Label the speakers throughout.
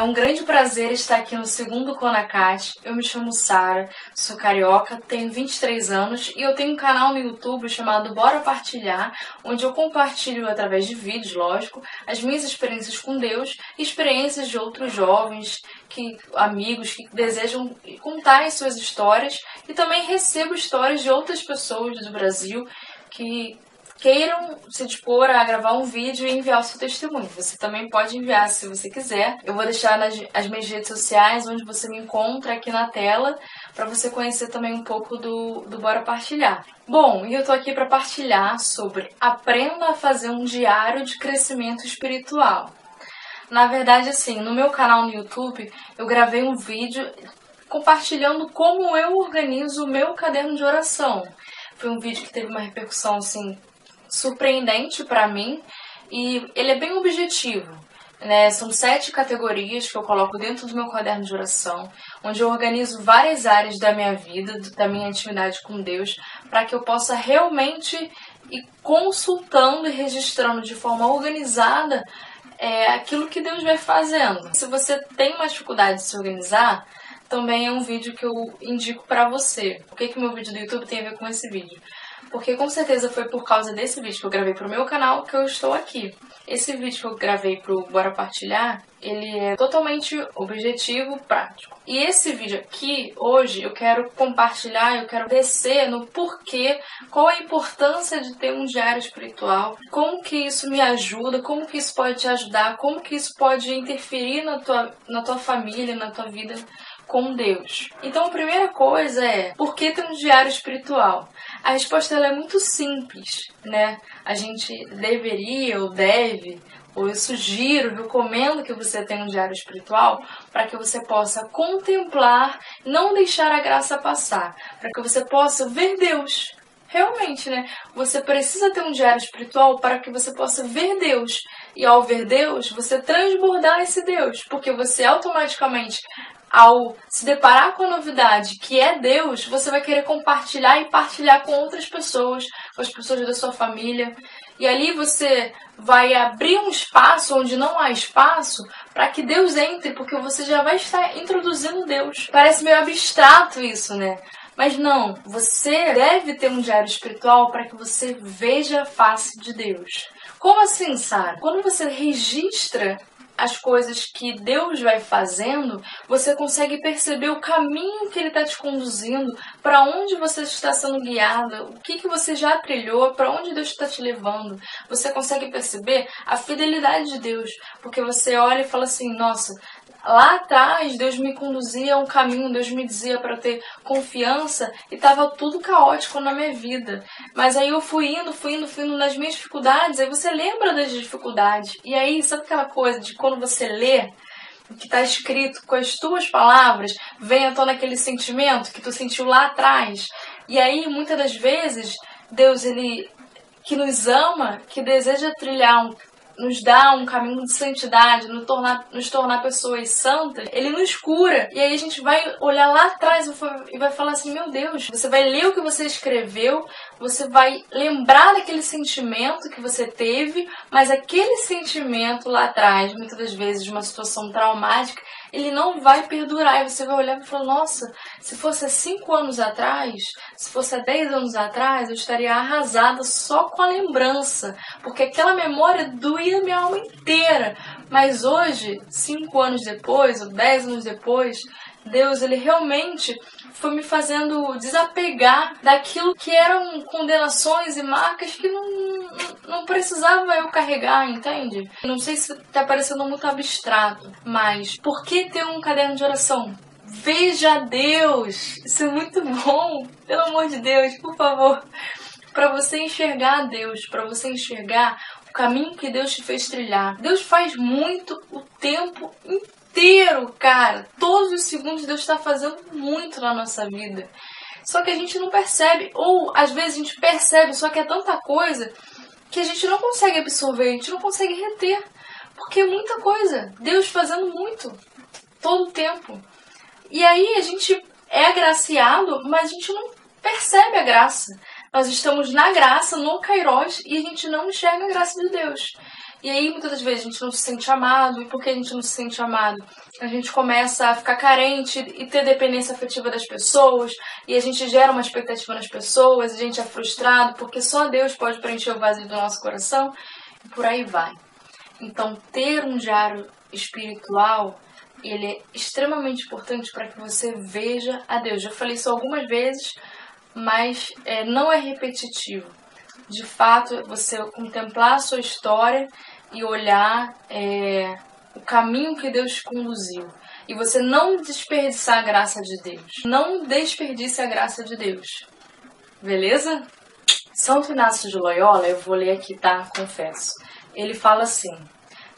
Speaker 1: um grande prazer estar aqui no segundo Conacate. Eu me chamo Sara, sou carioca, tenho 23 anos e eu tenho um canal no YouTube chamado Bora Partilhar, onde eu compartilho através de vídeos, lógico, as minhas experiências com Deus e experiências de outros jovens, amigos que desejam contar as suas histórias, e também recebo histórias de outras pessoas do Brasil que queiram se dispor a gravar um vídeo e enviar o seu testemunho. Você também pode enviar se você quiser. Eu vou deixar as minhas redes sociais, onde você me encontra aqui na tela, para você conhecer também um pouco do Bora Partilhar. Bom, e eu tô aqui para partilhar sobre aprenda a fazer um diário de crescimento espiritual. Na verdade, assim, no meu canal no YouTube, eu gravei um vídeo compartilhando como eu organizo o meu caderno de oração. Foi um vídeo que teve uma repercussão, assim, surpreendente para mim, e ele é bem objetivo, né? São 7 categorias que eu coloco dentro do meu caderno de oração, onde eu organizo várias áreas da minha vida, da minha intimidade com Deus, para que eu possa realmente ir consultando e registrando de forma organizada aquilo que Deus vai fazendo. Se você tem uma dificuldade de se organizar, também é um vídeo que eu indico para você. O que meu vídeo do YouTube tem a ver com esse vídeo? Porque com certeza foi por causa desse vídeo que eu gravei pro meu canal que eu estou aqui. Esse vídeo que eu gravei pro Bora Partilhar, ele é totalmente objetivo, prático. E esse vídeo aqui, hoje, eu quero compartilhar, eu quero descer no porquê, qual a importância de ter um diário espiritual, como que isso me ajuda, como que isso pode te ajudar, como que isso pode interferir na tua família, na tua vida com Deus. Então a primeira coisa é, por que ter um diário espiritual? A resposta ela é muito simples, né? A gente deveria ou deve, ou eu sugiro, recomendo que você tenha um diário espiritual para que você possa contemplar, não deixar a graça passar, para que você possa ver Deus. Realmente, né? Você precisa ter um diário espiritual para que você possa ver Deus. E ao ver Deus, você transbordar esse Deus, porque você automaticamente, ao se deparar com a novidade que é Deus, você vai querer compartilhar e partilhar com outras pessoas, com as pessoas da sua família. E ali você vai abrir um espaço onde não há espaço para que Deus entre, porque você já vai estar introduzindo Deus. Parece meio abstrato isso, né? Mas não, você deve ter um diário espiritual para que você veja a face de Deus. Como assim, Sara? Quando você registra as coisas que Deus vai fazendo, você consegue perceber o caminho que Ele está te conduzindo, para onde você está sendo guiada, o que você já trilhou, para onde Deus está te levando. Você consegue perceber a fidelidade de Deus, porque você olha e fala assim, nossa, lá atrás Deus me conduzia a um caminho, Deus me dizia para ter confiança e estava tudo caótico na minha vida. Mas aí eu fui indo nas minhas dificuldades, aí você lembra das dificuldades. E aí, sabe aquela coisa de quando você lê o que está escrito com as tuas palavras, vem à tona aquele sentimento que tu sentiu lá atrás. E aí, muitas das vezes, Deus, Ele que nos ama, que deseja nos dá um caminho de santidade, nos tornar pessoas santas, Ele nos cura. E aí a gente vai olhar lá atrás e vai falar assim, meu Deus, você vai ler o que você escreveu, você vai lembrar daquele sentimento que você teve, mas aquele sentimento lá atrás, muitas das vezes de uma situação traumática, ele não vai perdurar. E você vai olhar e falar, nossa, se fosse há 5 anos atrás, se fosse há 10 anos atrás, eu estaria arrasada só com a lembrança, porque aquela memória doía minha alma inteira. Mas hoje, 5 anos depois, ou 10 anos depois, Deus, Ele realmente foi me fazendo desapegar daquilo que eram condenações e marcas que não precisava eu carregar, entende? Não sei se está parecendo muito abstrato, mas por que ter um caderno de oração? Veja Deus! Isso é muito bom! Pelo amor de Deus, por favor! Para você enxergar Deus, para você enxergar o caminho que Deus te fez trilhar. Deus faz muito o tempo inteiro, cara. Todos os segundos Deus está fazendo muito na nossa vida. Só que a gente não percebe, ou às vezes a gente percebe, só que é tanta coisa que a gente não consegue absorver, a gente não consegue reter. Porque é muita coisa, Deus fazendo muito, todo o tempo. E aí a gente é agraciado, mas a gente não percebe a graça. Nós estamos na graça, no Kairos, e a gente não enxerga a graça de Deus. E aí, muitas das vezes, a gente não se sente amado. E por que a gente não se sente amado? A gente começa a ficar carente e ter dependência afetiva das pessoas. E a gente gera uma expectativa nas pessoas. A gente é frustrado porque só Deus pode preencher o vazio do nosso coração. E por aí vai. Então, ter um diário espiritual, ele é extremamente importante para que você veja a Deus. Já falei isso algumas vezes, mas não é repetitivo. De fato, você contemplar a sua história e olhar o caminho que Deus conduziu. E você não desperdiçar a graça de Deus. Não desperdice a graça de Deus. Beleza? Santo Inácio de Loyola, eu vou ler aqui, tá? Confesso. Ele fala assim: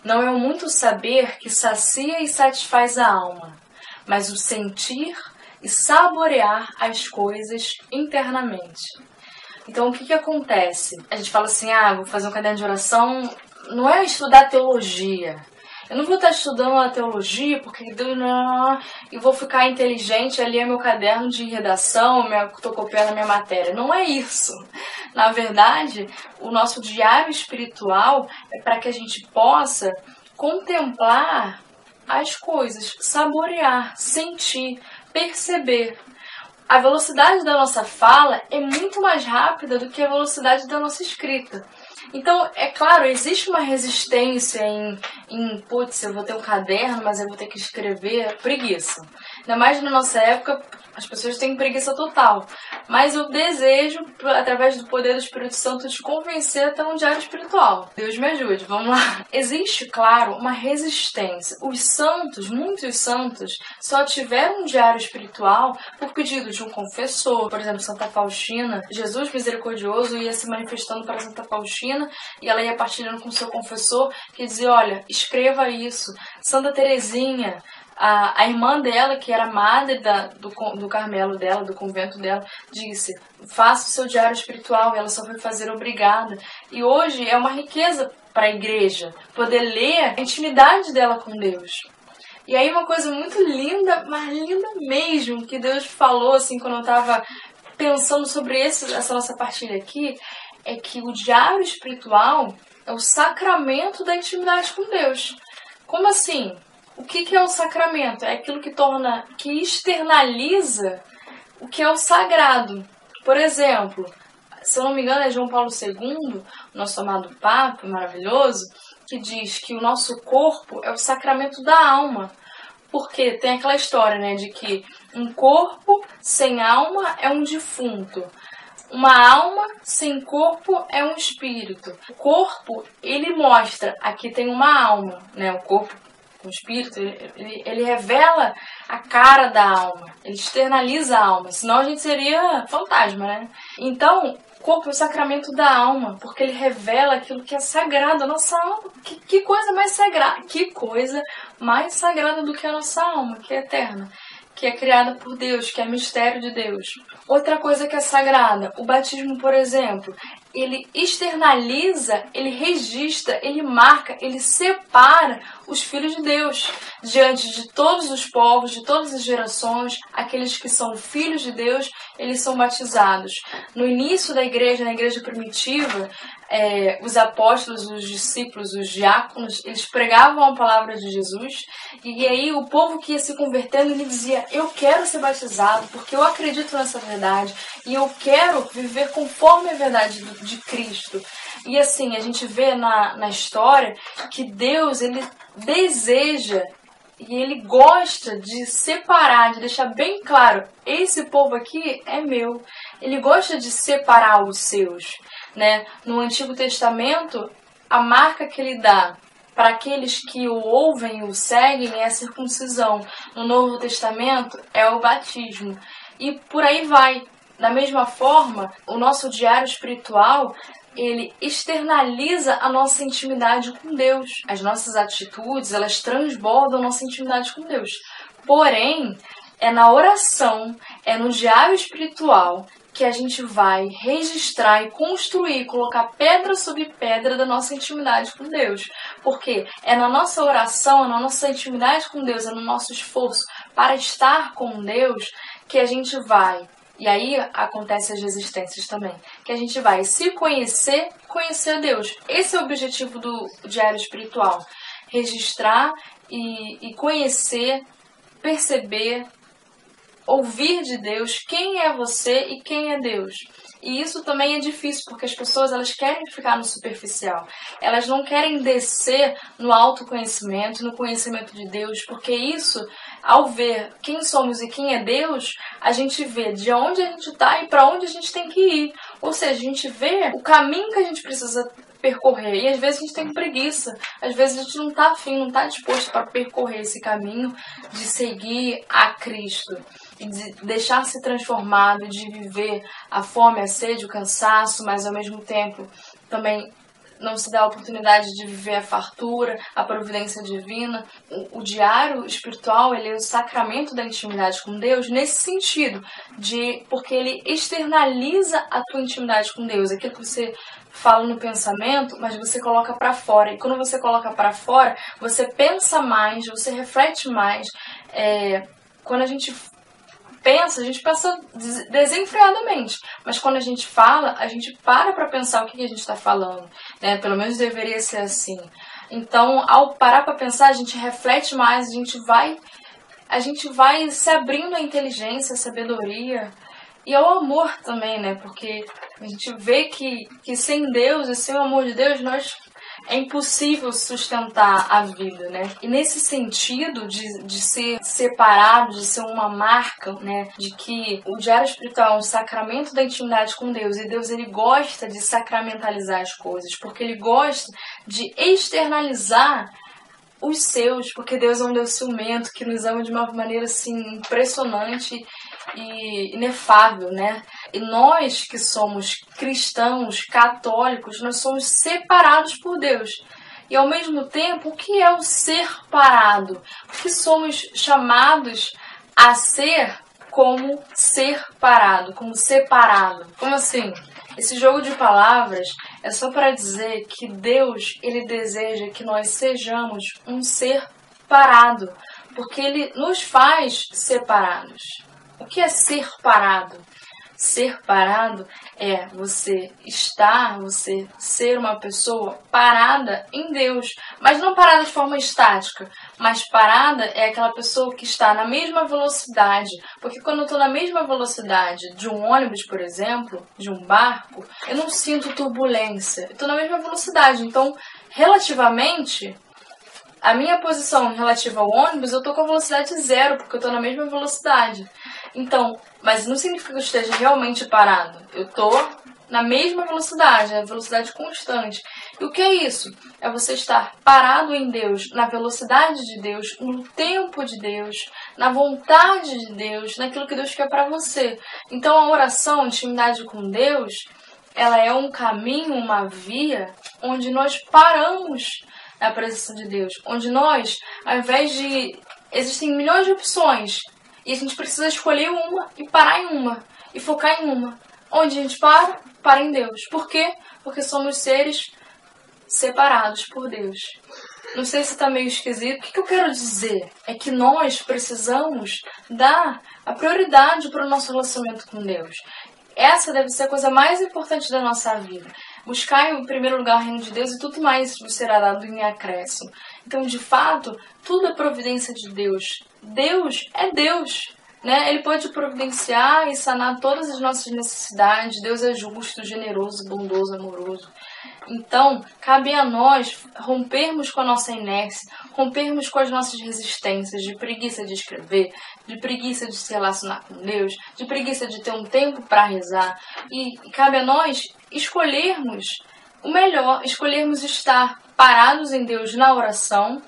Speaker 1: não é o muito saber que sacia e satisfaz a alma, mas o sentir e saborear as coisas internamente. Então, o que acontece? A gente fala assim, vou fazer um caderno de oração. Não é estudar teologia. Eu não vou estar estudando a teologia porque e vou ficar inteligente, ali é meu caderno de redação, estou copiando a minha matéria. Não é isso. Na verdade, o nosso diário espiritual é para que a gente possa contemplar as coisas, saborear, sentir, perceber. A velocidade da nossa fala é muito mais rápida do que a velocidade da nossa escrita. Então, é claro, existe uma resistência putz, eu vou ter um caderno, mas eu vou ter que escrever. Preguiça. Ainda mais na nossa época, as pessoas têm preguiça total. Mas eu desejo, através do poder do Espírito Santo, te convencer a ter um diário espiritual. Deus me ajude, vamos lá. Existe, claro, uma resistência. Os santos, muitos santos, só tiveram um diário espiritual por pedido de um confessor. Por exemplo, Santa Faustina. Jesus misericordioso ia se manifestando para Santa Faustina e ela ia partilhando com o seu confessor, que dizia, olha, escreva isso. Santa Teresinha, a irmã dela, que era madre do Carmelo dela, do convento dela, disse, faça o seu diário espiritual, e ela só foi fazer obrigada. E hoje é uma riqueza para a igreja poder ler a intimidade dela com Deus. E aí uma coisa muito linda, mas linda mesmo, que Deus falou assim quando eu estava pensando sobre essa nossa partilha aqui, é que o diário espiritual é o sacramento da intimidade com Deus. Como assim? O que é o sacramento? É aquilo que externaliza o que é o sagrado. Por exemplo, se eu não me engano é João Paulo II, nosso amado Papa maravilhoso, que diz que o nosso corpo é o sacramento da alma. Porque tem aquela história, né, de que um corpo sem alma é um defunto. Uma alma sem corpo é um espírito. O corpo, ele mostra, aqui tem uma alma, né, o corpo com espírito, ele revela a cara da alma, ele externaliza a alma, senão a gente seria fantasma, né? Então, o corpo é o sacramento da alma, porque ele revela aquilo que é sagrado, a nossa alma. Que coisa mais sagrada, que coisa mais sagrada do que a nossa alma, que é eterna, que é criada por Deus, que é mistério de Deus. Outra coisa que é sagrada, o batismo, por exemplo, ele externaliza, ele registra, ele marca, ele separa os filhos de Deus diante de todos os povos, de todas as gerações. Aqueles que são filhos de Deus, eles são batizados. No início da igreja, na igreja primitiva, os apóstolos, os discípulos, os diáconos, eles pregavam a palavra de Jesus, e aí o povo que ia se convertendo, ele dizia, eu quero ser batizado, porque eu acredito nessa verdade, e eu quero viver conforme a verdade de Cristo. E assim, a gente vê na história que Deus, ele deseja e ele gosta de separar, de deixar bem claro, esse povo aqui é meu. Ele gosta de separar os seus, né? No Antigo Testamento, a marca que ele dá para aqueles que o ouvem e o seguem é a circuncisão. No Novo Testamento é o batismo. E por aí vai. Da mesma forma, o nosso diário espiritual, ele externaliza a nossa intimidade com Deus. As nossas atitudes, elas transbordam a nossa intimidade com Deus. Porém, é na oração, é no diário espiritual que a gente vai registrar e construir, colocar pedra sobre pedra da nossa intimidade com Deus. Porque é na nossa oração, é na nossa intimidade com Deus, é no nosso esforço para estar com Deus que a gente vai E aí acontecem as resistências também, que a gente vai se conhecer, conhecer a Deus. Esse é o objetivo do diário espiritual, registrar e conhecer, perceber, ouvir de Deus quem é você e quem é Deus. E isso também é difícil, porque as pessoas elas querem ficar no superficial. Elas não querem descer no autoconhecimento, no conhecimento de Deus, porque isso, ao ver quem somos e quem é Deus, a gente vê de onde a gente está e para onde a gente tem que ir. Ou seja, a gente vê o caminho que a gente precisa percorrer. E às vezes a gente tem preguiça, às vezes a gente não está afim, não está disposto para percorrer esse caminho de seguir a Cristo, de deixar-se transformado, de viver a fome, a sede, o cansaço, mas ao mesmo tempo também não se dá a oportunidade de viver a fartura, a providência divina. O diário espiritual, ele é o sacramento da intimidade com Deus nesse sentido, porque ele externaliza a tua intimidade com Deus, aquilo que você fala no pensamento, mas você coloca para fora. E quando você coloca para fora, você pensa mais, você reflete mais. Quando a gente pensa desenfreadamente, mas quando a gente fala, a gente para pensar o que a gente está falando, né? Pelo menos deveria ser assim. Então, ao parar para pensar, a gente reflete mais, a gente vai se abrindo à inteligência, à sabedoria e ao amor também, né? Porque a gente vê que sem Deus e sem o amor de Deus, é impossível sustentar a vida, né? E nesse sentido de ser separado, de ser uma marca, né? De que o diário espiritual é um sacramento da intimidade com Deus. E Deus, ele gosta de sacramentalizar as coisas, porque ele gosta de externalizar os seus, porque Deus é um Deus ciumento, que nos ama de uma maneira, assim, impressionante e inefável, né? E nós que somos cristãos, católicos, nós somos separados por Deus. E ao mesmo tempo, o que é o ser parado? Porque somos chamados a ser como ser parado, como separado. Como assim? Esse jogo de palavras é só para dizer que Deus, ele deseja que nós sejamos um ser parado, porque ele nos faz separados. O que é ser parado? Ser parado é você ser uma pessoa parada em Deus. Mas não parada de forma estática, mas parada é aquela pessoa que está na mesma velocidade. Porque quando eu estou na mesma velocidade de um ônibus, por exemplo, de um barco, eu não sinto turbulência. Eu estou na mesma velocidade. Então, relativamente, a minha posição relativa ao ônibus, eu estou com a velocidade zero, porque eu estou na mesma velocidade. Então, mas não significa que eu esteja realmente parado. Eu estou na mesma velocidade, a velocidade constante. E o que é isso? É você estar parado em Deus, na velocidade de Deus, no tempo de Deus, na vontade de Deus, naquilo que Deus quer para você. Então, a oração, a intimidade com Deus, ela é um caminho, uma via, onde nós paramos na presença de Deus. Onde nós, ao invés de... Existem milhões de opções, e a gente precisa escolher uma e parar em uma, e focar em uma. Onde a gente para? Para em Deus. Por quê? Porque somos seres separados por Deus. Não sei se está meio esquisito. O que eu quero dizer? É que nós precisamos dar a prioridade para o nosso relacionamento com Deus. Essa deve ser a coisa mais importante da nossa vida. Buscar em primeiro lugar o reino de Deus e tudo mais vos será dado em acréscimo. Então, de fato, tudo é providência de Deus. Deus é Deus, né? Ele pode providenciar e sanar todas as nossas necessidades. Deus é justo, generoso, bondoso, amoroso. Então, cabe a nós rompermos com a nossa inércia, rompermos com as nossas resistências de preguiça de escrever, de preguiça de se relacionar com Deus, de preguiça de ter um tempo para rezar. E cabe a nós escolhermos o melhor, escolhermos estar parados em Deus na oração,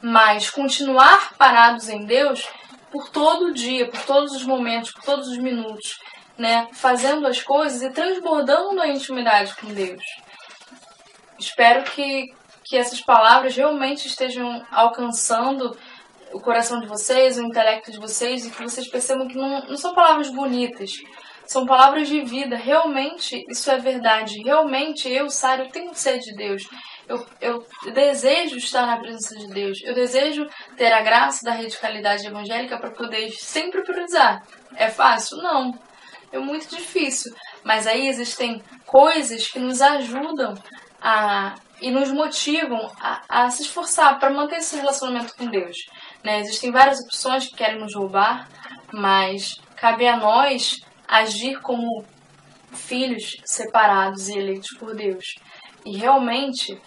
Speaker 1: mas continuar parados em Deus por todo o dia, por todos os momentos, por todos os minutos, né? Fazendo as coisas e transbordando a intimidade com Deus. Espero que essas palavras realmente estejam alcançando o coração de vocês, o intelecto de vocês, e que vocês percebam que não são palavras bonitas, são palavras de vida. Realmente isso é verdade. Realmente eu, Sário, tenho sede de Deus. Eu desejo estar na presença de Deus. Eu desejo ter a graça da radicalidade evangélica para poder sempre priorizar. É fácil? Não. é muito difícil. Mas aí existem coisas que nos ajudam e nos motivam a se esforçar para manter esse relacionamento com Deus, né? Existem várias opções que querem nos roubar, mas cabe a nós agir como filhos separados e eleitos por Deus. E realmente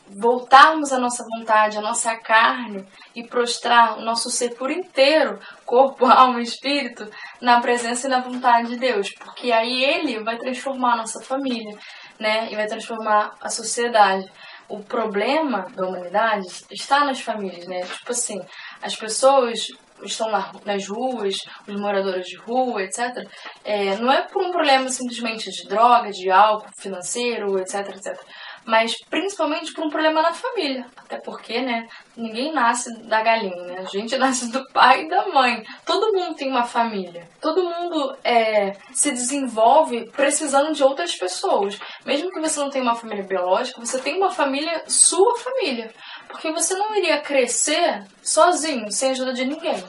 Speaker 1: voltarmos a nossa vontade, a nossa carne e prostrar o nosso ser por inteiro, corpo, alma e espírito, na presença e na vontade de Deus. Porque aí Ele vai transformar a nossa família, né? E vai transformar a sociedade. O problema da humanidade está nas famílias, né? Tipo assim, as pessoas estão nas ruas, os moradores de rua, etc. Não é por um problema simplesmente de droga, de álcool, financeiro, etc, etc. Mas principalmente por um problema na família. Até porque, né, ninguém nasce da galinha, né? A gente nasce do pai e da mãe. Todo mundo tem uma família. Todo mundo se desenvolve precisando de outras pessoas. Mesmo que você não tenha uma família biológica, você tem uma família, sua família. Porque você não iria crescer sozinho, sem ajuda de ninguém.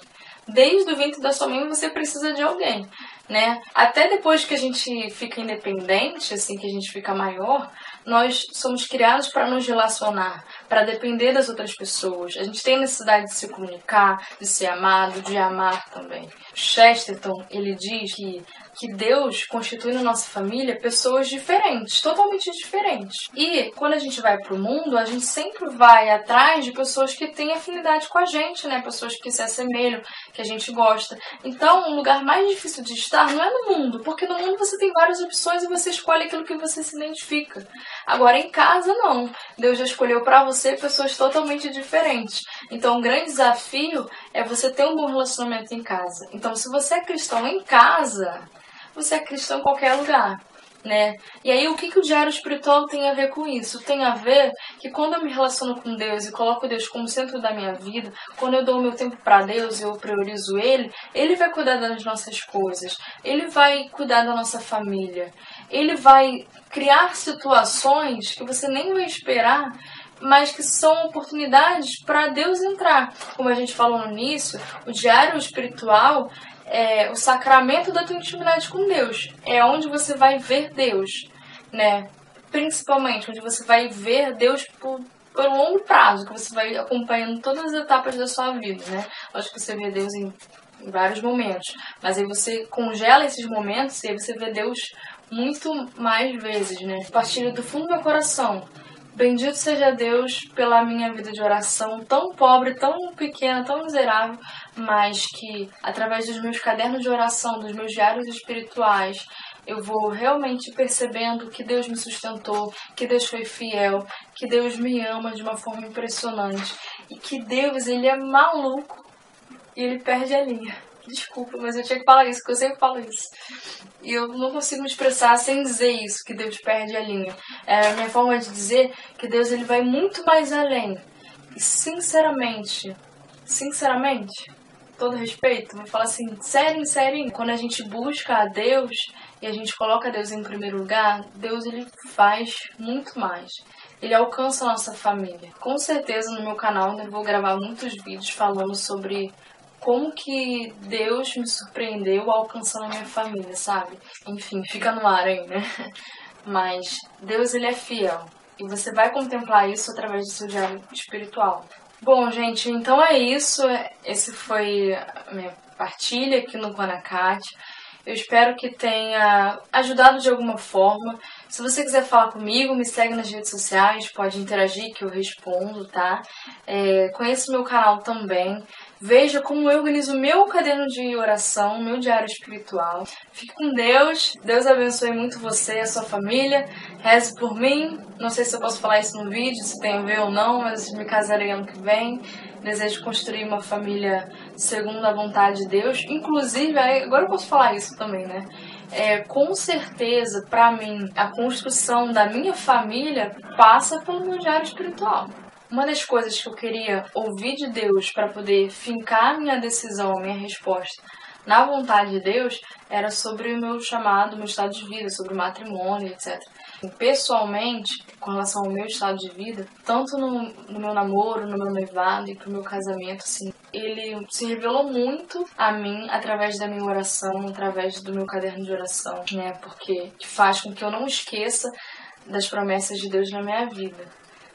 Speaker 1: Desde o ventre da sua mãe você precisa de alguém, né? Até depois que a gente fica independente, assim, que a gente fica maior, nós somos criados para nos relacionar, para depender das outras pessoas. A gente tem necessidade de se comunicar, de ser amado, de amar também. Chesterton, ele diz que Deus constitui na nossa família pessoas diferentes, totalmente diferentes. E quando a gente vai para o mundo, a gente sempre vai atrás de pessoas que têm afinidade com a gente, né? Pessoas que se assemelham, que a gente gosta. Então, o lugar mais difícil de estar não é no mundo, porque no mundo você tem várias opções e você escolhe aquilo que você se identifica. Agora, em casa, não. Deus já escolheu para você pessoas totalmente diferentes. Então, um grande desafio é você ter um bom relacionamento em casa. Então, se você é cristão em casa, você é cristão em qualquer lugar, né? E aí, o que o diário espiritual tem a ver com isso? Tem a ver que quando eu me relaciono com Deus e coloco Deus como centro da minha vida, quando eu dou o meu tempo para Deus e eu priorizo Ele vai cuidar das nossas coisas, Ele vai cuidar da nossa família, Ele vai criar situações que você nem vai esperar, mas que são oportunidades para Deus entrar. Como a gente falou no início, o diário espiritual é o sacramento da tua intimidade com Deus. É onde você vai ver Deus, né? Principalmente, onde você vai ver Deus por longo prazo, que você vai acompanhando todas as etapas da sua vida, né? Acho que você vê Deus em vários momentos, mas aí você congela esses momentos e aí você vê Deus muito mais vezes, né? Partilho do fundo do meu coração. Bendito seja Deus pela minha vida de oração tão pobre, tão pequena, tão miserável, mas que através dos meus cadernos de oração, dos meus diários espirituais, eu vou realmente percebendo que Deus me sustentou, que Deus foi fiel, que Deus me ama de uma forma impressionante e que Deus, Ele é maluco e Ele perde a linha. Desculpa, mas eu tinha que falar isso, porque eu sempre falo isso. E eu não consigo me expressar sem dizer isso, que Deus perde a linha. É a minha forma de dizer que Deus ele vai muito mais além. E sinceramente, todo respeito, vou falar assim, sério, quando a gente busca a Deus e a gente coloca Deus em primeiro lugar, Deus ele faz muito mais. Ele alcança a nossa família. Com certeza no meu canal eu vou gravar muitos vídeos falando sobre como que Deus me surpreendeu alcançando a minha família, sabe? Enfim, fica no ar aí, né? Mas Deus, Ele é fiel. E você vai contemplar isso através do seu diário espiritual. Bom, gente, então é isso. Esse foi a minha partilha aqui no Guanacat. Eu espero que tenha ajudado de alguma forma. Se você quiser falar comigo, me segue nas redes sociais, pode interagir que eu respondo, tá? Conheça o meu canal também. Veja como eu organizo o meu caderno de oração, meu diário espiritual. Fique com Deus. Deus abençoe muito você e a sua família. Reze por mim. Não sei se eu posso falar isso no vídeo, se tem a ver ou não, mas me casarei ano que vem. Desejo construir uma família segundo a vontade de Deus. Inclusive, agora eu posso falar isso também, né? Com certeza, pra mim, a construção da minha família passa pelo meu diário espiritual. Uma das coisas que eu queria ouvir de Deus para poder fincar a minha decisão, a minha resposta na vontade de Deus era sobre o meu chamado, o meu estado de vida, sobre o matrimônio, etc. Pessoalmente, com relação ao meu estado de vida, tanto no meu namoro, no meu noivado e pro meu casamento, assim, ele se revelou muito a mim através da minha oração, através do meu caderno de oração, né? Porque faz com que eu não esqueça das promessas de Deus na minha vida.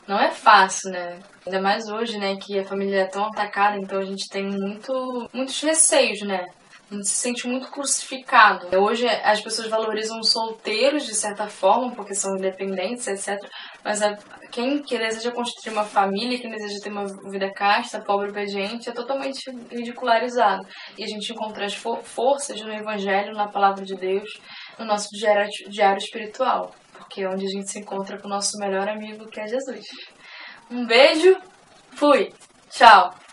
Speaker 1: Não é fácil, né? Ainda mais hoje, né, que a família é tão atacada, então a gente tem muitos receios, né? A gente se sente muito crucificado. Hoje as pessoas valorizam os solteiros de certa forma, porque são independentes, etc. Mas quem deseja construir uma família, quem deseja ter uma vida casta, pobre e obediente, é totalmente ridicularizado. E a gente encontra as forças no Evangelho, na Palavra de Deus, no nosso diário espiritual. Porque é onde a gente se encontra com o nosso melhor amigo, que é Jesus. Um beijo, fui, tchau!